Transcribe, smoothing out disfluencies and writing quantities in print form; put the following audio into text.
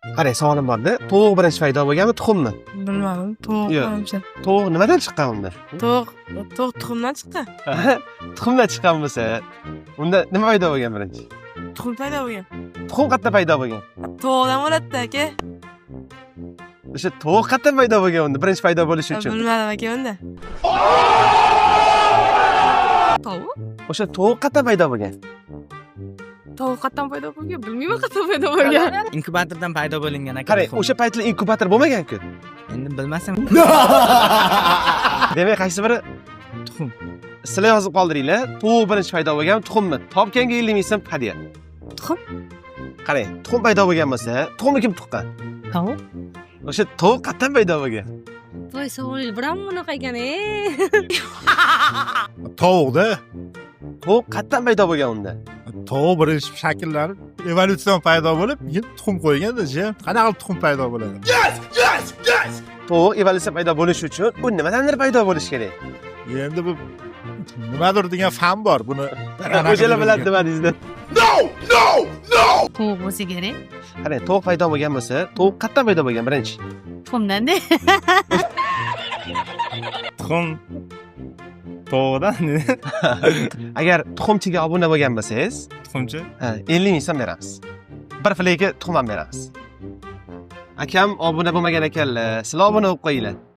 Qarang, savolim bor-da. Tovuq birinchi paydo bo'lganmi, tuxummi? Bilmadim. Tovuq Yo'q. manimcha. Tovuq nimadan chiqqan unda? Tovuq tuxumdan chiqqan. Tuxumdan chiqqan bo'lsa, unda nima paydo bo'lgan birinchi? Tuxum paydo bo'lgan. Tuxum qayerdan paydo bo'lgan? Tovuqdan bo'ladi aka. O'sha tovuq qayerdan paydo bo'lgan unda birinchi paydo bo'lishi uchun? Bilmadim aka unda. Tovuq? O'sha tovuq qayerdan paydo bo'lgan? Tovuq qayerdan paydo bo'lgan? Bilmayman qayerdan paydo bo'lgan. Inkubatordan paydo bo'lingan aka. Qarang, o'sha paytlar inkubator bo'lmagan-ku. Endi bilmasam. Demak, qaysi biri? Tuxum. Sizlar yozib qoldiringlar. Tovuq birinchi paydo bo'lganmi, tuxummi? Topganga 50 ming so'm hadya. Tuxum? Qarang, tuxum paydo bo'lgan bo'lsa, tuxumni kim tuqqan? Tovuq? O'sha tovuq qayerdan paydo bo'lgan? Voy savollar biram bunaqa ekan Tovuqda Tovuq qayerdan paydo bo'lgan unda? tovuq birinchi shakllanib, evolyutsion paydo bo'lib, keyin tuxum qo'yganda-chi, qanaqa qilib tuxum paydo bo'ladi? Tovuq evolyutsiya paydo bo'lishi uchun u nimadandir paydo bo'lishi kerak. Endi bu nimadir degan fan bor, buni O'shalar biladi demadingizda. Tovuq bo'lsa kerak. Qarang, tovuq paydo bo'lgan bo'lsa, tovuq qayerdan paydo bo'lgan birinchi? Tuxumdan-da. Tuxum tovuqdan. Agar tuxumchiga obuna bo'lgan bo'lsangiz, Tuxumchi. 50 ming so'm beramiz. Bir fleyga tuxum ham beramiz. Akam obuna bo'lmagan ekanlar. Sizlar obuna bo'lib qo'yinglar.